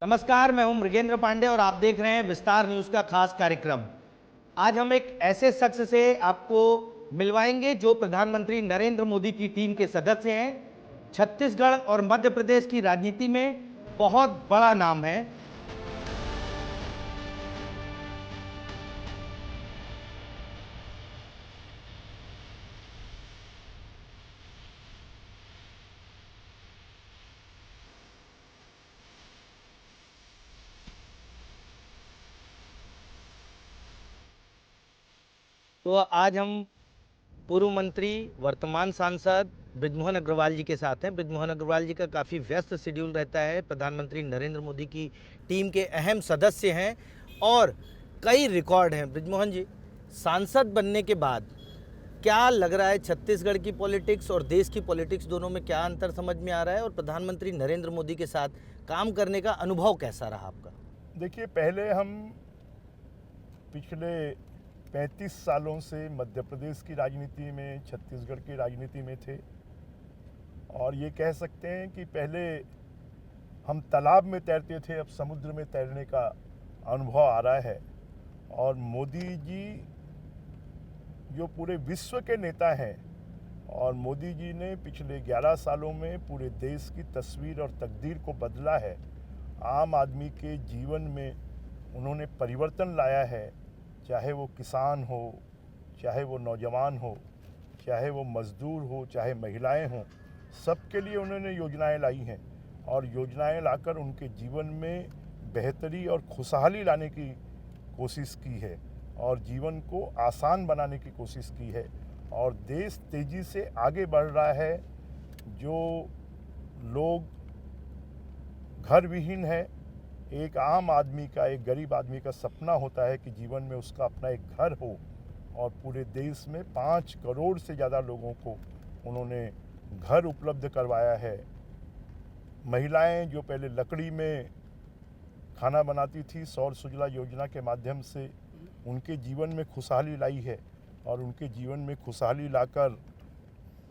नमस्कार, मैं हूं मृगेंद्र पांडे और आप देख रहे हैं विस्तार न्यूज का खास कार्यक्रम। आज हम एक ऐसे शख्स से आपको मिलवाएंगे जो प्रधानमंत्री नरेंद्र मोदी की टीम के सदस्य हैं। छत्तीसगढ़ और मध्य प्रदेश की राजनीति में बहुत बड़ा नाम है। तो आज हम पूर्व मंत्री, वर्तमान सांसद बृजमोहन अग्रवाल जी के साथ हैं। बृजमोहन अग्रवाल जी का काफ़ी व्यस्त शेड्यूल रहता है, प्रधानमंत्री नरेंद्र मोदी की टीम के अहम सदस्य हैं और कई रिकॉर्ड हैं। बृजमोहन जी, सांसद बनने के बाद क्या लग रहा है, छत्तीसगढ़ की पॉलिटिक्स और देश की पॉलिटिक्स दोनों में क्या अंतर समझ में आ रहा है और प्रधानमंत्री नरेंद्र मोदी के साथ काम करने का अनुभव कैसा रहा आपका? देखिए, पहले हम पिछले 35 सालों से मध्य प्रदेश की राजनीति में, छत्तीसगढ़ की राजनीति में थे और ये कह सकते हैं कि पहले हम तालाब में तैरते थे, अब समुद्र में तैरने का अनुभव आ रहा है। और मोदी जी जो पूरे विश्व के नेता हैं और मोदी जी ने पिछले 11 सालों में पूरे देश की तस्वीर और तकदीर को बदला है। आम आदमी के जीवन में उन्होंने परिवर्तन लाया है, चाहे वो किसान हो, चाहे वो नौजवान हो, चाहे वो मजदूर हो, चाहे महिलाएं हों, सबके लिए उन्होंने योजनाएं लाई हैं और योजनाएं लाकर उनके जीवन में बेहतरी और खुशहाली लाने की कोशिश की है और जीवन को आसान बनाने की कोशिश की है। और देश तेज़ी से आगे बढ़ रहा है। जो लोग घर विहीन है, एक आम आदमी का, एक गरीब आदमी का सपना होता है कि जीवन में उसका अपना एक घर हो और पूरे देश में 5 करोड़ से ज़्यादा लोगों को उन्होंने घर उपलब्ध करवाया है। महिलाएं जो पहले लकड़ी में खाना बनाती थी, सौर सुजला योजना के माध्यम से उनके जीवन में खुशहाली लाई है और उनके जीवन में खुशहाली लाकर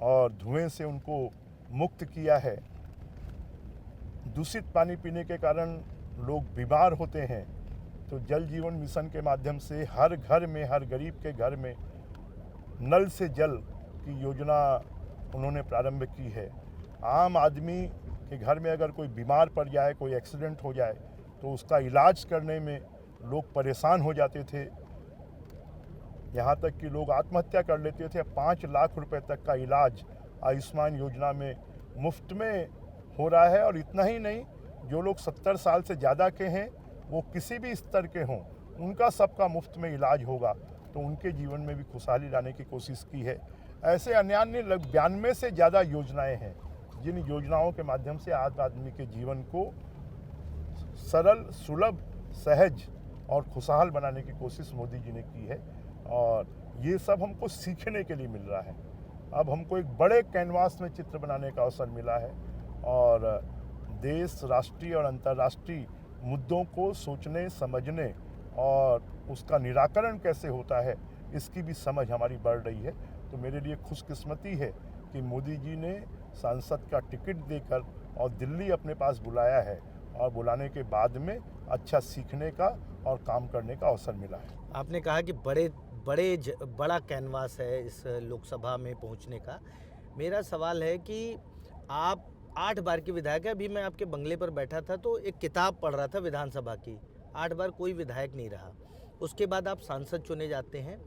और धुएं से उनको मुक्त किया है। दूषित पानी पीने के कारण लोग बीमार होते हैं, तो जल जीवन मिशन के माध्यम से हर घर में, हर गरीब के घर में नल से जल की योजना उन्होंने प्रारंभ की है। आम आदमी के घर में अगर कोई बीमार पड़ जाए, कोई एक्सीडेंट हो जाए, तो उसका इलाज करने में लोग परेशान हो जाते थे, यहाँ तक कि लोग आत्महत्या कर लेते थे। 5 लाख रुपए तक का इलाज आयुष्मान योजना में मुफ्त में हो रहा है। और इतना ही नहीं, जो लोग 70 साल से ज़्यादा के हैं, वो किसी भी स्तर के हों, उनका सबका मुफ्त में इलाज होगा, तो उनके जीवन में भी खुशहाली लाने की कोशिश की है। ऐसे अन्य 92 से ज़्यादा योजनाएं हैं, जिन योजनाओं के माध्यम से आम आदमी के जीवन को सरल, सुलभ, सहज और खुशहाल बनाने की कोशिश मोदी जी ने की है। और ये सब हमको सीखने के लिए मिल रहा है। अब हमको एक बड़े कैनवास में चित्र बनाने का अवसर मिला है और देश, राष्ट्रीय और अंतर्राष्ट्रीय मुद्दों को सोचने, समझने और उसका निराकरण कैसे होता है, इसकी भी समझ हमारी बढ़ रही है। तो मेरे लिए खुशकिस्मती है कि मोदी जी ने सांसद का टिकट देकर और दिल्ली अपने पास बुलाया है और बुलाने के बाद में अच्छा सीखने का और काम करने का अवसर मिला है। आपने कहा कि बड़ा कैनवास है इस लोकसभा में पहुंचने का। मेरा सवाल है कि आप 8 बार के विधायक हैं। अभी मैं आपके बंगले पर बैठा था तो एक किताब पढ़ रहा था विधानसभा की। 8 बार कोई विधायक नहीं रहा, उसके बाद आप सांसद चुने जाते हैं।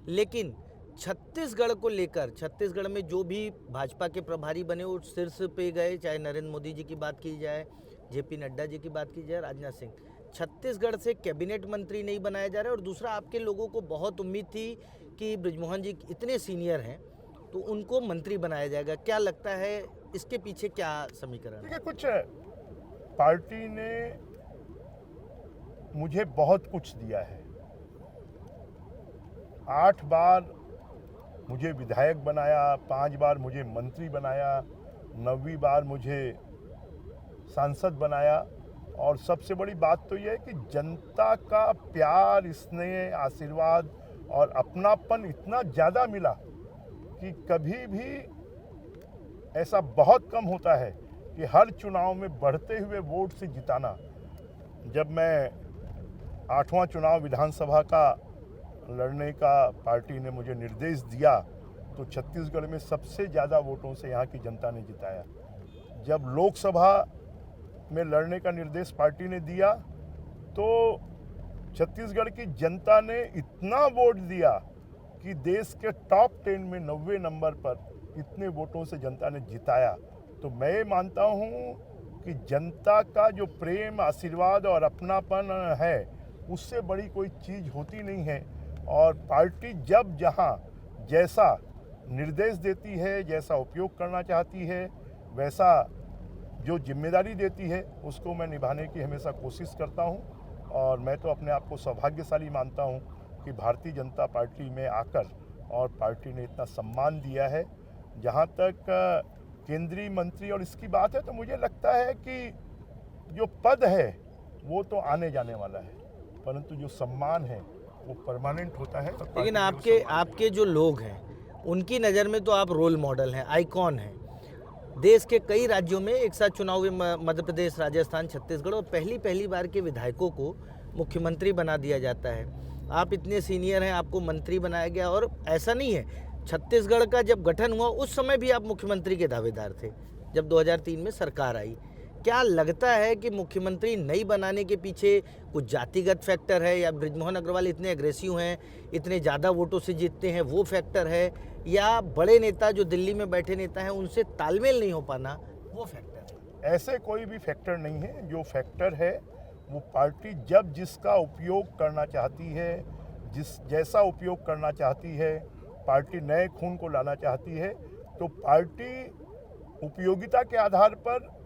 लेकिन छत्तीसगढ़ को लेकर, छत्तीसगढ़ में जो भी भाजपा के प्रभारी बने वो शीर्ष पे गए, चाहे नरेंद्र मोदी जी की बात की जाए, जेपी नड्डा जी की बात की जाए, राजनाथ सिंह। छत्तीसगढ़ से कैबिनेट मंत्री नहीं बनाया जा रहा है। और दूसरा, आपके लोगों को बहुत उम्मीद थी कि बृजमोहन जी इतने सीनियर हैं तो उनको मंत्री बनाया जाएगा। क्या लगता है, इसके पीछे क्या समीकरण है? कुछ पार्टी ने मुझे बहुत कुछ दिया है। 8 बार मुझे विधायक बनाया, 5 बार मुझे मंत्री बनाया, 9वीं बार मुझे सांसद बनाया। और सबसे बड़ी बात तो यह है कि जनता का प्यार, स्नेह, आशीर्वाद और अपनापन इतना ज़्यादा मिला कि कभी भी ऐसा बहुत कम होता है कि हर चुनाव में बढ़ते हुए वोट से जिताना। जब मैं 8वां चुनाव विधानसभा का लड़ने का पार्टी ने मुझे निर्देश दिया तो छत्तीसगढ़ में सबसे ज़्यादा वोटों से यहाँ की जनता ने जिताया। जब लोकसभा में लड़ने का निर्देश पार्टी ने दिया तो छत्तीसगढ़ की जनता ने इतना वोट दिया कि देश के टॉप 10 में 90 नंबर पर इतने वोटों से जनता ने जिताया। तो मैं ये मानता हूँ कि जनता का जो प्रेम, आशीर्वाद और अपनापन है उससे बड़ी कोई चीज़ होती नहीं है। और पार्टी जब जहाँ जैसा निर्देश देती है, जैसा उपयोग करना चाहती है, वैसा जो जिम्मेदारी देती है उसको मैं निभाने की हमेशा कोशिश करता हूँ। और मैं तो अपने आप को सौभाग्यशाली मानता हूँ कि भारतीय जनता पार्टी में आकर और पार्टी ने इतना सम्मान दिया है। जहाँ तक केंद्रीय मंत्री और इसकी बात है तो मुझे लगता है कि जो पद है वो तो आने जाने वाला है, परंतु जो सम्मान है वो परमानेंट होता है। लेकिन आपके जो लोग हैं उनकी नज़र में तो आप रोल मॉडल हैं, आइकॉन हैं। देश के कई राज्यों में एक साथ चुनाव हुए, मध्य प्रदेश, राजस्थान, छत्तीसगढ़, और पहली बार के विधायकों को मुख्यमंत्री बना दिया जाता है। आप इतने सीनियर हैं, आपको मंत्री बनाया गया। और ऐसा नहीं है, छत्तीसगढ़ का जब गठन हुआ उस समय भी आप मुख्यमंत्री के दावेदार थे जब 2003 में सरकार आई। क्या लगता है कि मुख्यमंत्री नहीं बनाने के पीछे कुछ जातिगत फैक्टर है, या बृजमोहन अग्रवाल इतने एग्रेसिव हैं, इतने ज़्यादा वोटों से जीतते हैं, वो फैक्टर है, या बड़े नेता जो दिल्ली में बैठे नेता हैं उनसे तालमेल नहीं हो पाना, वो फैक्टर है? ऐसे कोई भी फैक्टर नहीं है। जो फैक्टर है वो पार्टी जब जिसका उपयोग करना चाहती है, जैसा उपयोग करना चाहती है, पार्टी नए खून को लाना चाहती है, तो पार्टी उपयोगिता के आधार पर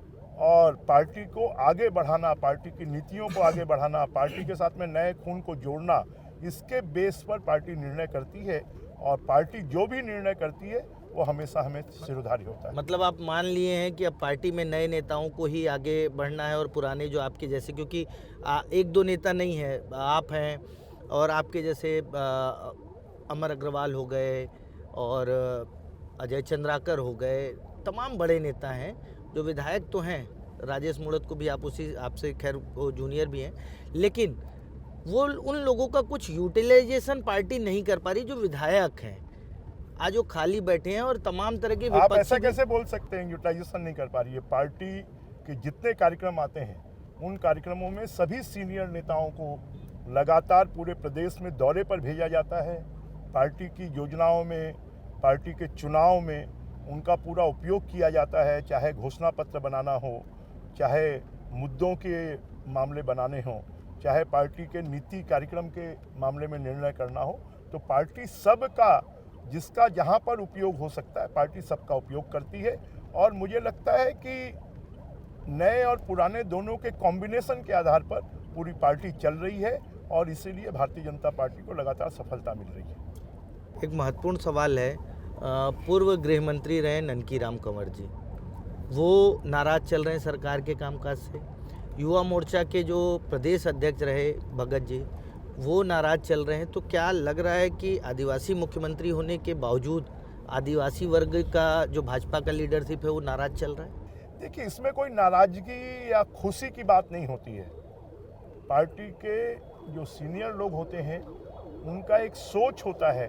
और पार्टी को आगे बढ़ाना, पार्टी की नीतियों को आगे बढ़ाना, पार्टी के साथ में नए खून को जोड़ना, इसके बेस पर पार्टी निर्णय करती है। और पार्टी जो भी निर्णय करती है वो हमेशा हमें सिरोधार्य होता है। मतलब आप मान लिए हैं कि अब पार्टी में नए नेताओं को ही आगे बढ़ना है और पुराने जो आपके जैसे, क्योंकि एक दो नेता नहीं है, आप हैं और आपके जैसे अमर अग्रवाल हो गए और अजय चंद्राकर हो गए, तमाम बड़े नेता हैं जो विधायक तो हैं। राजेश मूणत को भी आप आपसे खैर वो जूनियर भी हैं, लेकिन वो उन लोगों का कुछ यूटिलाइजेशन पार्टी नहीं कर पा रही जो विधायक हैं। आज वो खाली बैठे हैं और तमाम तरह के आप ऐसा कैसे बोल सकते हैं यूटिलाइजेशन नहीं कर पा रही है? पार्टी के जितने कार्यक्रम आते हैं उन कार्यक्रमों में सभी सीनियर नेताओं को लगातार पूरे प्रदेश में दौरे पर भेजा जाता है। पार्टी की योजनाओं में, पार्टी के चुनाव में उनका पूरा उपयोग किया जाता है, चाहे घोषणा पत्र बनाना हो, चाहे मुद्दों के मामले बनाने हों, चाहे पार्टी के नीति कार्यक्रम के मामले में निर्णय करना हो। तो पार्टी सबका, जिसका जहां पर उपयोग हो सकता है, पार्टी सबका उपयोग करती है। और मुझे लगता है कि नए और पुराने दोनों के कॉम्बिनेशन के आधार पर पूरी पार्टी चल रही है और इसीलिए भारतीय जनता पार्टी को लगातार सफलता मिल रही है। एक महत्वपूर्ण सवाल है, पूर्व गृह मंत्री रहे ननकी राम कंवर जी, वो नाराज चल रहे हैं सरकार के कामकाज से। युवा मोर्चा के जो प्रदेश अध्यक्ष रहे भगत जी, वो नाराज चल रहे हैं। तो क्या लग रहा है कि आदिवासी मुख्यमंत्री होने के बावजूद आदिवासी वर्ग का जो भाजपा का लीडरशिप है वो नाराज चल रहा है? देखिए, इसमें कोई नाराजगी या खुशी की बात नहीं होती है। पार्टी के जो सीनियर लोग होते हैं उनका एक सोच होता है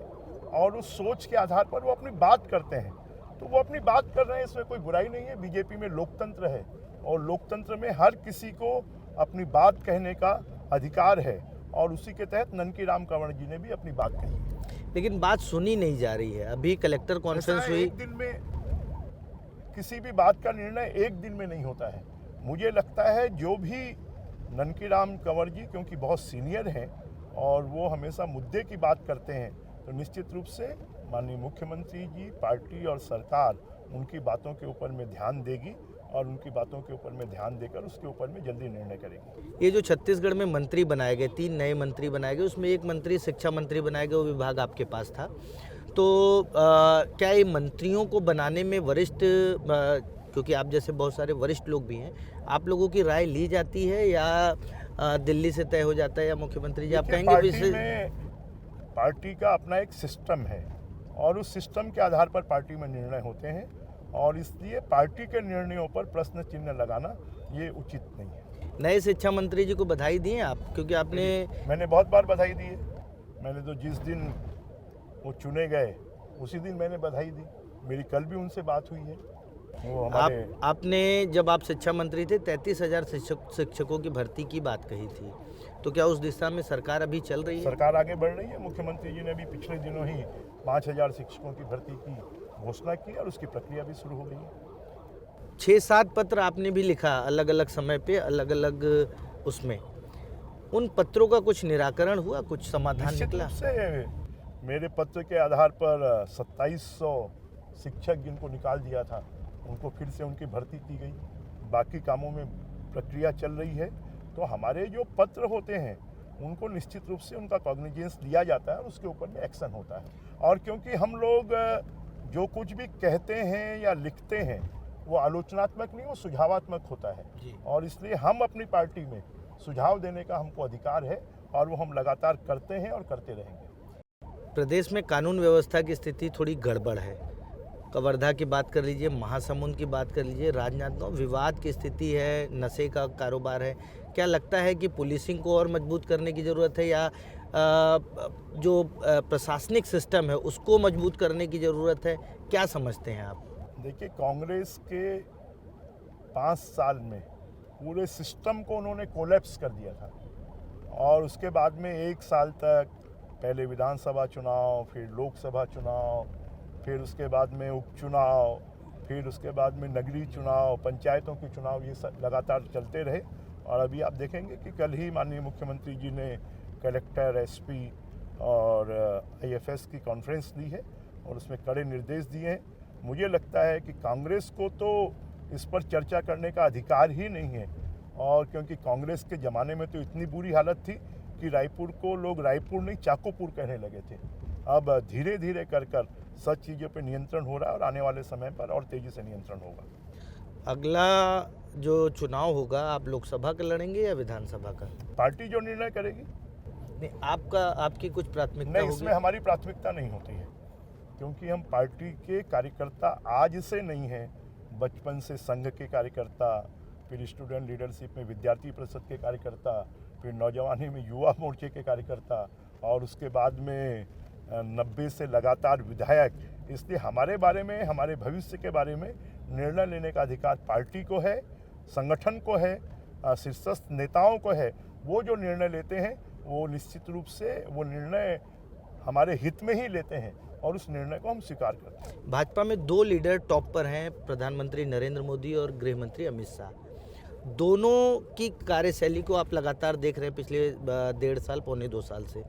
और उस सोच के आधार पर वो अपनी बात करते हैं। तो वो अपनी बात कर रहे हैं, इसमें कोई बुराई नहीं है। बीजेपी में लोकतंत्र है और लोकतंत्र में हर किसी को अपनी बात कहने का अधिकार है और उसी के तहत ननकी राम कंवर जी ने भी अपनी बात कही। लेकिन बात सुनी नहीं जा रही है। अभी कलेक्टर कॉन्फ्रेंस हुई। एक दिन में किसी भी बात का निर्णय एक दिन में नहीं होता है। मुझे लगता है जो भी ननकी राम कंवर जी, क्योंकि बहुत सीनियर हैं और वो हमेशा मुद्दे की बात करते हैं, तो निश्चित रूप से माननीय मुख्यमंत्री जी, पार्टी और सरकार उनकी बातों के ऊपर में ध्यान देगी और उनकी बातों के ऊपर में ध्यान देकर उसके ऊपर में जल्दी निर्णय करेगी। ये जो छत्तीसगढ़ में मंत्री बनाए गए, 3 नए मंत्री बनाए गए, उसमें एक मंत्री शिक्षा मंत्री बनाया गया, वो विभाग आपके पास था। तो क्या ये मंत्रियों को बनाने में वरिष्ठ, क्योंकि आप जैसे बहुत सारे वरिष्ठ लोग भी हैं, आप लोगों की राय ली जाती है या दिल्ली से तय हो जाता है, या मुख्यमंत्री जी आप कहेंगे? पार्टी का अपना एक सिस्टम है और उस सिस्टम के आधार पर पार्टी में निर्णय होते हैं और इसलिए पार्टी के निर्णयों पर प्रश्न चिन्ह लगाना ये उचित नहीं है। नए शिक्षा मंत्री जी को बधाई दी हैं आप, क्योंकि आपने मैंने बहुत बार बधाई दी है। मैंने तो जिस दिन वो चुने गए उसी दिन मैंने बधाई दी। मेरी कल भी उनसे बात हुई है। वो हमारे आपने जब आप शिक्षा मंत्री थे 33,000 शिक्षकों की भर्ती की बात कही थी, तो क्या उस दिशा में सरकार अभी चल रही है? सरकार आगे बढ़ रही है। मुख्यमंत्री जी ने अभी पिछले दिनों ही 5,000 शिक्षकों की भर्ती की घोषणा की और उसकी प्रक्रिया भी शुरू हो गई है। 6-7 पत्र आपने भी लिखा अलग अलग समय पे, अलग अलग उसमें, उन पत्रों का कुछ निराकरण हुआ, कुछ समाधान निश्चित निकला? रूप से मेरे पत्र के आधार पर 2700 शिक्षक जिनको निकाल दिया था उनको फिर से उनकी भर्ती की गई। बाकी कामों में प्रक्रिया चल रही है। तो हमारे जो पत्र होते हैं उनको निश्चित रूप से उनका कॉग्निजेंस लिया जाता है और उसके ऊपर में एक्शन होता है। और क्योंकि हम लोग जो कुछ भी कहते हैं या लिखते हैं वो आलोचनात्मक नहीं, वो सुझावात्मक होता है। और इसलिए हम अपनी पार्टी में सुझाव देने का हमको अधिकार है और वो हम लगातार करते हैं और करते रहेंगे। प्रदेश में कानून व्यवस्था की स्थिति थोड़ी गड़बड़ है। कवर्धा की बात कर लीजिए, महासमुंद की बात कर लीजिए, राजनांदगांव विवाद की स्थिति है, नशे का कारोबार है। क्या लगता है कि पुलिसिंग को और मजबूत करने की ज़रूरत है, या जो प्रशासनिक सिस्टम है उसको मजबूत करने की ज़रूरत है? क्या समझते हैं आप? देखिए, कांग्रेस के 5 साल में पूरे सिस्टम को उन्होंने कोलैप्स कर दिया था और उसके बाद में 1 साल तक पहले विधानसभा चुनाव, फिर लोकसभा चुनाव, फिर उसके बाद में उपचुनाव, फिर उसके बाद में नगरीय चुनाव, पंचायतों के चुनाव, ये सब लगातार चलते रहे। और अभी आप देखेंगे कि कल ही माननीय मुख्यमंत्री जी ने कलेक्टर, एसपी और आईएफएस की कॉन्फ्रेंस ली है और उसमें कड़े निर्देश दिए हैं। मुझे लगता है कि कांग्रेस को तो इस पर चर्चा करने का अधिकार ही नहीं है। और क्योंकि कांग्रेस के ज़माने में तो इतनी बुरी हालत थी कि रायपुर को लोग रायपुर नहीं चाकोपुर कहने लगे थे। अब धीरे धीरे कर सब चीज़ों पे नियंत्रण हो रहा है और आने वाले समय पर और तेज़ी से नियंत्रण होगा। अगला जो चुनाव होगा, आप लोकसभा का लड़ेंगे या विधानसभा का? पार्टी जो निर्णय करेगी। नहीं, आपकी कुछ प्राथमिकता नहीं, होगी? इसमें हमारी प्राथमिकता नहीं होती है, क्योंकि हम पार्टी के कार्यकर्ता आज से नहीं हैं। बचपन से संघ के कार्यकर्ता, फिर स्टूडेंट लीडरशिप में विद्यार्थी परिषद के कार्यकर्ता, फिर नौजवानी में युवा मोर्चे के कार्यकर्ता और उसके बाद में 90 से लगातार विधायक। इसलिए हमारे बारे में, हमारे भविष्य के बारे में निर्णय लेने का अधिकार पार्टी को है, संगठन को है, शीर्षस्थ नेताओं को है। वो जो निर्णय लेते हैं वो निश्चित रूप से वो निर्णय हमारे हित में ही लेते हैं और उस निर्णय को हम स्वीकार करते हैं। भाजपा में 2 लीडर टॉप पर हैं, प्रधानमंत्री नरेंद्र मोदी और गृह मंत्री अमित शाह। दोनों की कार्यशैली को आप लगातार देख रहे हैं पिछले 1.5 साल, पौने 2 साल से।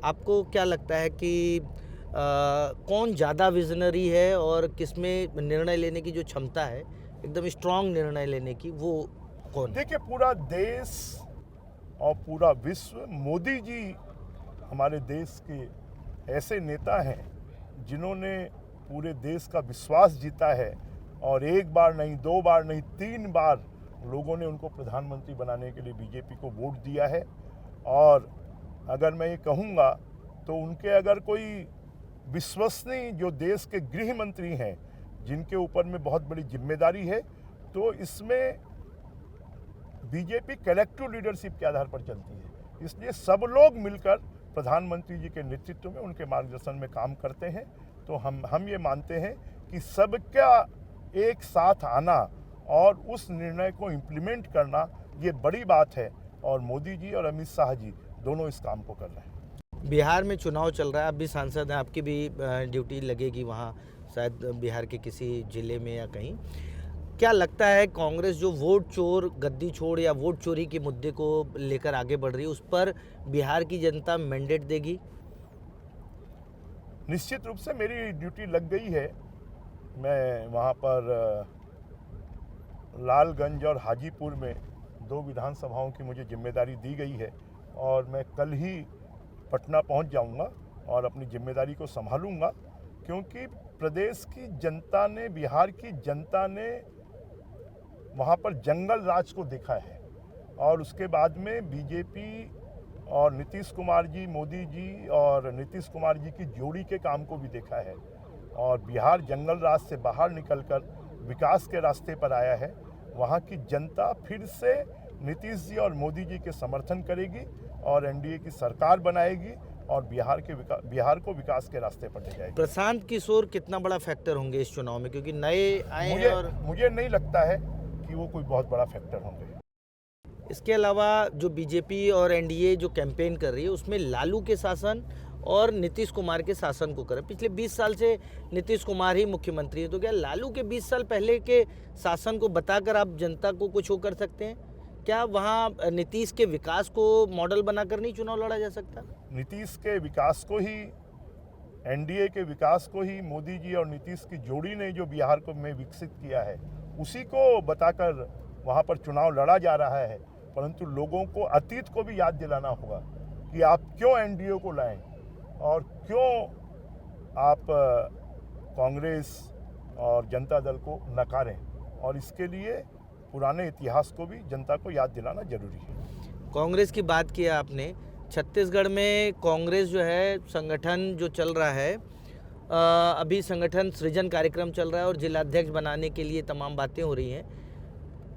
आपको क्या लगता है कि कौन ज़्यादा विजनरी है और किसमें निर्णय लेने की जो क्षमता है, एकदम स्ट्रांग निर्णय लेने की, वो कौन है? देखिए, पूरा देश और पूरा विश्व, मोदी जी हमारे देश के ऐसे नेता हैं जिन्होंने पूरे देश का विश्वास जीता है और 1 बार नहीं, 2 बार नहीं, 3 बार लोगों ने उनको प्रधानमंत्री बनाने के लिए बीजेपी को वोट दिया है। और अगर मैं ये कहूँगा तो उनके अगर कोई विश्वसनीय जो देश के गृह मंत्री हैं जिनके ऊपर में बहुत बड़ी जिम्मेदारी है, तो इसमें बीजेपी कलेक्टिव लीडरशिप के आधार पर चलती है। इसलिए सब लोग मिलकर प्रधानमंत्री जी के नेतृत्व में, उनके मार्गदर्शन में काम करते हैं। तो हम ये मानते हैं कि सबका एक साथ आना और उस निर्णय को इम्प्लीमेंट करना ये बड़ी बात है और मोदी जी और अमित शाह जी दोनों इस काम को कर रहे हैं। बिहार में चुनाव चल रहा है, आप भी सांसद हैं, आपकी भी ड्यूटी लगेगी वहाँ, शायद बिहार के किसी जिले में या कहीं। क्या लगता है कांग्रेस जो वोट चोर, गद्दी छोड़ या वोट चोरी के मुद्दे को लेकर आगे बढ़ रही है, उस पर बिहार की जनता मैंडेट देगी? निश्चित रूप से मेरी ड्यूटी लग गई है। मैं वहाँ पर लालगंज और हाजीपुर में 2 विधानसभाओं की मुझे जिम्मेदारी दी गई है और मैं कल ही पटना पहुँच जाऊँगा और अपनी जिम्मेदारी को संभालूँगा, क्योंकि प्रदेश की जनता ने, बिहार की जनता ने वहाँ पर जंगल राज को देखा है और उसके बाद में बीजेपी और नीतीश कुमार जी, मोदी जी और नीतीश कुमार जी की जोड़ी के काम को भी देखा है और बिहार जंगल राज से बाहर निकलकर विकास के रास्ते पर आया है। वहाँ की जनता फिर से नीतीश जी और मोदी जी के समर्थन करेगी और एनडीए की सरकार बनाएगी और बिहार को विकास के रास्ते पर ले जाएगी। प्रशांत किशोर कितना बड़ा फैक्टर होंगे इस चुनाव में, क्योंकि नए आए हैं और मुझे नहीं लगता है कि वो कोई बहुत बड़ा फैक्टर होंगे। इसके अलावा जो बीजेपी और एनडीए जो कैंपेन कर रही है उसमें लालू के शासन और नीतीश कुमार के शासन को कर रहे हैं। पिछले 20 साल से नीतीश कुमार ही मुख्यमंत्री है, तो क्या लालू के 20 साल पहले के शासन को बताकर आप जनता को कुछ वो कर सकते हैं? क्या वहाँ नीतीश के विकास को मॉडल बनाकर नहीं चुनाव लड़ा जा सकता? नीतीश के विकास को ही, एनडीए के विकास को ही मोदी जी और नीतीश की जोड़ी ने जो बिहार को में विकसित किया है उसी को बताकर वहाँ पर चुनाव लड़ा जा रहा है। परंतु लोगों को अतीत को भी याद दिलाना होगा कि आप क्यों एनडीए को लाएं और क्यों आप कांग्रेस और जनता दल को नकारें, और इसके लिए पुराने इतिहास को भी जनता को याद दिलाना जरूरी है। कांग्रेस की बात किया आपने, छत्तीसगढ़ में कांग्रेस जो है संगठन जो चल रहा है, अभी संगठन सृजन कार्यक्रम चल रहा है और जिलाध्यक्ष बनाने के लिए तमाम बातें हो रही हैं,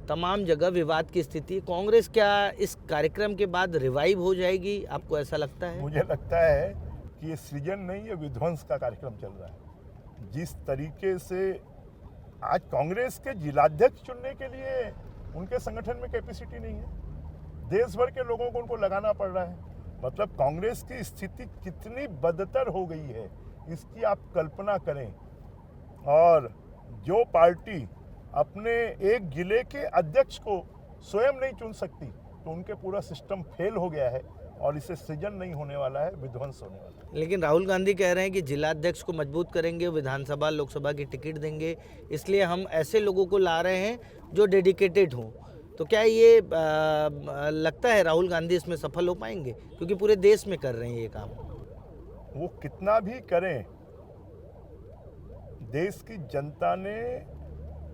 तमाम जगह विवाद की स्थिति। कांग्रेस क्या इस कार्यक्रम के बाद रिवाइव हो जाएगी, आपको ऐसा लगता है? मुझे लगता है कि ये सृजन नहीं, ये विध्वंस का कार्यक्रम चल रहा है। जिस तरीके से आज कांग्रेस के जिलाध्यक्ष चुनने के लिए उनके संगठन में कैपेसिटी नहीं है, देश भर के लोगों को उनको लगाना पड़ रहा है। मतलब कांग्रेस की स्थिति कितनी बदतर हो गई है इसकी आप कल्पना करें। और जो पार्टी अपने एक जिले के अध्यक्ष को स्वयं नहीं चुन सकती तो उनके पूरा सिस्टम फेल हो गया है और इसे सृजन नहीं होने वाला है, विध्वंस होने वाला है। लेकिन राहुल गांधी कह रहे हैं कि जिलाध्यक्ष को मजबूत करेंगे, विधानसभा लोकसभा की टिकट देंगे, इसलिए हम ऐसे लोगों को ला रहे हैं जो डेडिकेटेड हों। तो क्या ये लगता है राहुल गांधी इसमें सफल हो पाएंगे, क्योंकि पूरे देश में कर रहे हैं ये काम? वो कितना भी करें, देश की जनता ने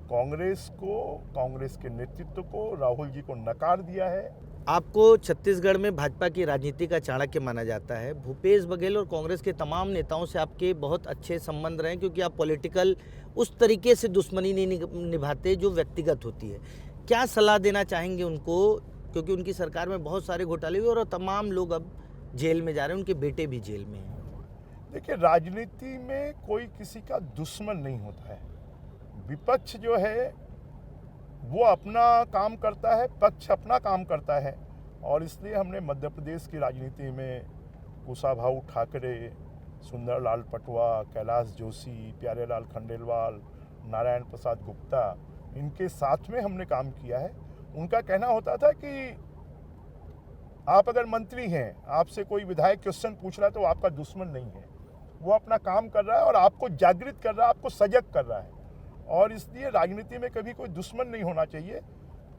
कांग्रेस को, कांग्रेस के नेतृत्व को, राहुल जी को नकार दिया है। आपको छत्तीसगढ़ में भाजपा की राजनीति का चाणक्य माना जाता है। भूपेश बघेल और कांग्रेस के तमाम नेताओं से आपके बहुत अच्छे संबंध रहे, क्योंकि आप पॉलिटिकल उस तरीके से दुश्मनी नहीं निभाते जो व्यक्तिगत होती है। क्या सलाह देना चाहेंगे उनको, क्योंकि उनकी सरकार में बहुत सारे घोटाले हुए और तमाम लोग अब जेल में जा रहे हैं, उनके बेटे भी जेल में हैं? देखिए, राजनीति में कोई किसी का दुश्मन नहीं होता है। विपक्ष जो है वो अपना काम करता है, पक्ष अपना काम करता है, और इसलिए हमने मध्य प्रदेश की राजनीति में कुशाभाऊ ठाकरे, सुंदरलाल पटवा, कैलाश जोशी, प्यारेलाल खंडेलवाल, नारायण प्रसाद गुप्ता, इनके साथ में हमने काम किया है। उनका कहना होता था कि आप अगर मंत्री हैं, आपसे कोई विधायक क्वेश्चन पूछ रहा है तो आपका दुश्मन नहीं है, वो अपना काम कर रहा है और आपको जागृत कर रहा है, आपको सजग कर रहा है, और इसलिए राजनीति में कभी कोई दुश्मन नहीं होना चाहिए।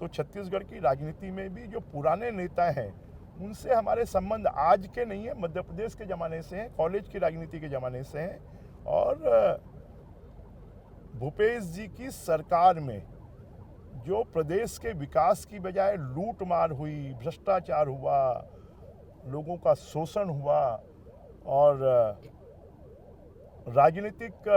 तो छत्तीसगढ़ की राजनीति में भी जो पुराने नेता हैं उनसे हमारे संबंध आज के नहीं है, मध्य प्रदेश के ज़माने से हैं, कॉलेज की राजनीति के ज़माने से हैं। और भूपेश जी की सरकार में जो प्रदेश के विकास की बजाय लूट मार हुई, भ्रष्टाचार हुआ, लोगों का शोषण हुआ, और राजनीतिक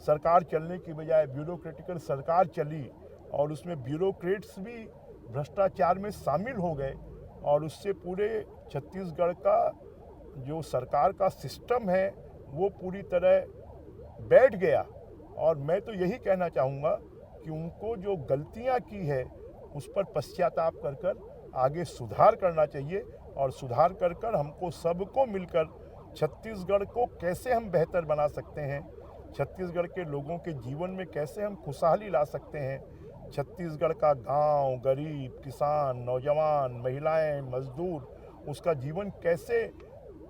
सरकार चलने की बजाय ब्यूरोक्रेटिकल सरकार चली और उसमें ब्यूरोक्रेट्स भी भ्रष्टाचार में शामिल हो गए, और उससे पूरे छत्तीसगढ़ का जो सरकार का सिस्टम है वो पूरी तरह बैठ गया। और मैं तो यही कहना चाहूँगा कि उनको जो गलतियाँ की है उस पर पश्चाताप कर आगे सुधार करना चाहिए, और सुधार कर हमको सबको मिलकर छत्तीसगढ़ को कैसे हम बेहतर बना सकते हैं, छत्तीसगढ़ के लोगों के जीवन में कैसे हम खुशहाली ला सकते हैं, छत्तीसगढ़ का गांव, गरीब, किसान, नौजवान, महिलाएं, मजदूर, उसका जीवन कैसे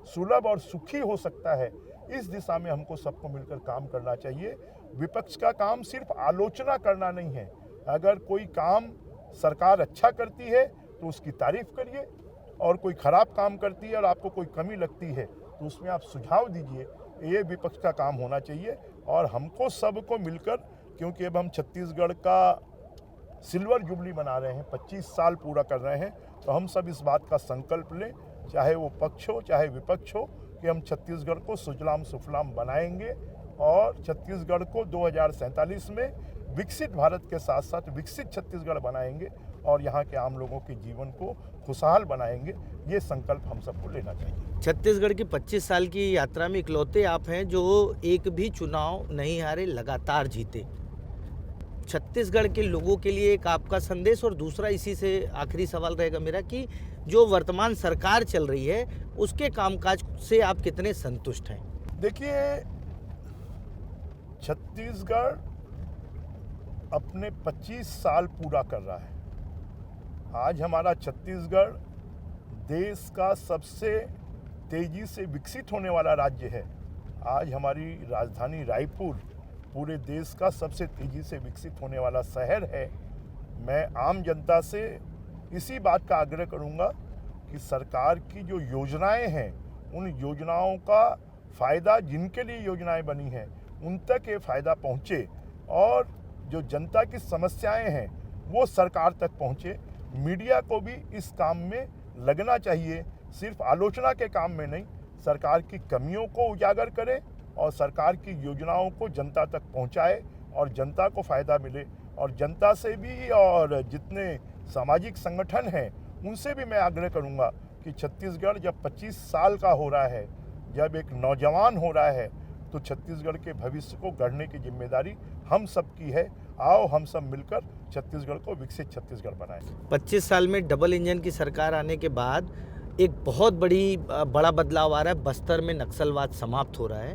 सुलभ और सुखी हो सकता है, इस दिशा में हमको सबको मिलकर काम करना चाहिए। विपक्ष का काम सिर्फ आलोचना करना नहीं है। अगर कोई काम सरकार अच्छा करती है तो उसकी तारीफ करिए, और कोई खराब काम करती है और आपको कोई कमी लगती है तो उसमें आप सुझाव दीजिए। ये विपक्ष का काम होना चाहिए, और हमको सबको मिलकर, क्योंकि अब हम छत्तीसगढ़ का सिल्वर जुबली मना रहे हैं, 25 साल पूरा कर रहे हैं, तो हम सब इस बात का संकल्प लें, चाहे वो पक्ष हो चाहे विपक्ष हो, कि हम छत्तीसगढ़ को सुजलाम सुफलाम बनाएंगे, और छत्तीसगढ़ को 2047 में विकसित भारत के साथ साथ विकसित छत्तीसगढ़ बनाएंगे। और यहाँ के आम लोगों के जीवन को खुशहाल बनाएंगे। ये संकल्प हम सबको लेना चाहिए। छत्तीसगढ़ की 25 साल की यात्रा में इकलौते आप हैं जो एक भी चुनाव नहीं हारे, लगातार जीते। छत्तीसगढ़ के लोगों के लिए एक आपका संदेश, और दूसरा इसी से आखिरी सवाल रहेगा मेरा कि जो वर्तमान सरकार चल रही है उसके कामकाज से आप कितने संतुष्ट हैं? देखिए, छत्तीसगढ़ अपने 25 साल पूरा कर रहा है। आज हमारा छत्तीसगढ़ देश का सबसे तेजी से विकसित होने वाला राज्य है। आज हमारी राजधानी रायपुर पूरे देश का सबसे तेजी से विकसित होने वाला शहर है। मैं आम जनता से इसी बात का आग्रह करूंगा कि सरकार की जो योजनाएं हैं, उन योजनाओं का फ़ायदा, जिनके लिए योजनाएं बनी हैं उन तक ये फ़ायदा पहुँचे, और जो जनता की समस्याएं हैं वो सरकार तक पहुँचे। मीडिया को भी इस काम में लगना चाहिए, सिर्फ आलोचना के काम में नहीं। सरकार की कमियों को उजागर करे और सरकार की योजनाओं को जनता तक पहुंचाए और जनता को फ़ायदा मिले। और जनता से भी और जितने सामाजिक संगठन हैं उनसे भी मैं आग्रह करूंगा कि छत्तीसगढ़ जब 25 साल का हो रहा है, जब एक नौजवान हो रहा है, तो छत्तीसगढ़ के भविष्य को गढ़ने की जिम्मेदारी हम सब की है। आओ हम सब मिलकर छत्तीसगढ़ को विकसित छत्तीसगढ़ बनाएं। 25 साल में डबल इंजन की सरकार आने के बाद एक बहुत बड़ा बदलाव आ रहा है। बस्तर में नक्सलवाद समाप्त हो रहा है।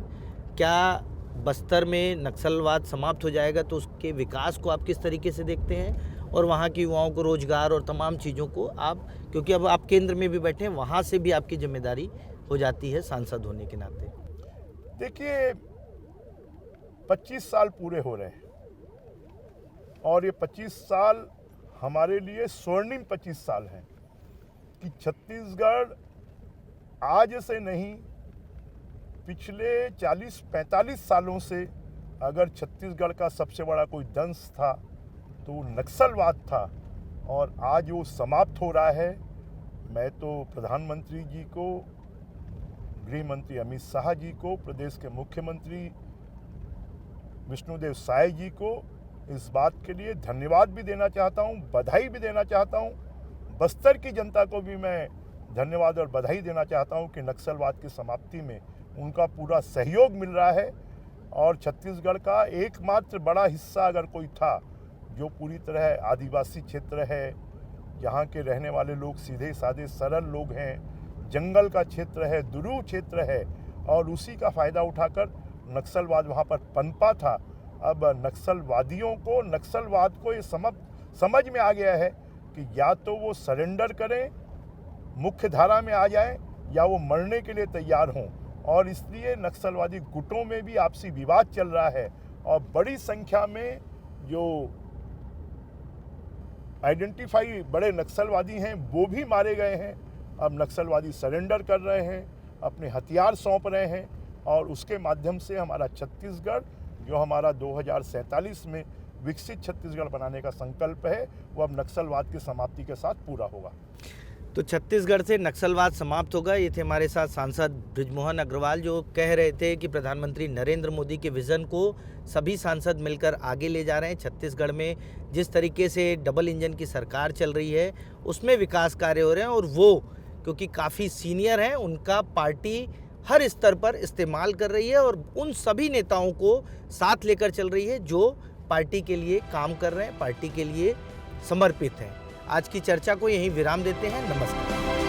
क्या बस्तर में नक्सलवाद समाप्त हो जाएगा तो उसके विकास को आप किस तरीके से देखते हैं, और वहाँ के युवाओं को रोजगार और तमाम चीज़ों को आप, क्योंकि अब आप केंद्र में भी बैठे हैं, वहाँ से भी आपकी जिम्मेदारी हो जाती है सांसद होने के नाते? देखिए, 25 साल पूरे हो रहे हैं और ये 25 साल हमारे लिए स्वर्णिम 25 साल हैं कि छत्तीसगढ़ आज से नहीं, पिछले 40-45 सालों से अगर छत्तीसगढ़ का सबसे बड़ा कोई दंश था तो वो नक्सलवाद था, और आज वो समाप्त हो रहा है। मैं तो प्रधानमंत्री जी को, गृह मंत्री अमित शाह जी को, प्रदेश के मुख्यमंत्री विष्णुदेव साय जी को इस बात के लिए धन्यवाद भी देना चाहता हूँ, बधाई भी देना चाहता हूँ। बस्तर की जनता को भी मैं धन्यवाद और बधाई देना चाहता हूँ कि नक्सलवाद की समाप्ति में उनका पूरा सहयोग मिल रहा है। और छत्तीसगढ़ का एकमात्र बड़ा हिस्सा अगर कोई था जो पूरी तरह आदिवासी क्षेत्र है, जहाँ के रहने वाले लोग सीधे साधे सरल लोग हैं, जंगल का क्षेत्र है, दुरूह क्षेत्र है, और उसी का फ़ायदा उठाकर नक्सलवाद वहाँ पर पनपा था। अब नक्सलवादियों को, नक्सलवाद को ये समझ में आ गया है कि या तो वो सरेंडर करें, मुख्य धारा में आ जाएं, या वो मरने के लिए तैयार हों। और इसलिए नक्सलवादी गुटों में भी आपसी विवाद चल रहा है और बड़ी संख्या में जो आइडेंटिफाई बड़े नक्सलवादी हैं वो भी मारे गए हैं। अब नक्सलवादी सरेंडर कर रहे हैं, अपने हथियार सौंप रहे हैं, और उसके माध्यम से हमारा छत्तीसगढ़, जो हमारा 2047 में विकसित छत्तीसगढ़ बनाने का संकल्प है, वो अब नक्सलवाद की समाप्ति के साथ पूरा होगा। तो छत्तीसगढ़ से नक्सलवाद समाप्त होगा। ये थे हमारे साथ सांसद बृजमोहन अग्रवाल, जो कह रहे थे कि प्रधानमंत्री नरेंद्र मोदी के विज़न को सभी सांसद मिलकर आगे ले जा रहे हैं। छत्तीसगढ़ में जिस तरीके से डबल इंजन की सरकार चल रही है उसमें विकास कार्य हो रहे हैं, और वो क्योंकि काफ़ी सीनियर हैं, उनका पार्टी हर स्तर पर इस्तेमाल कर रही है और उन सभी नेताओं को साथ लेकर चल रही है जो पार्टी के लिए काम कर रहे हैं, पार्टी के लिए समर्पित हैं। आज की चर्चा को यहीं विराम देते हैं। नमस्कार।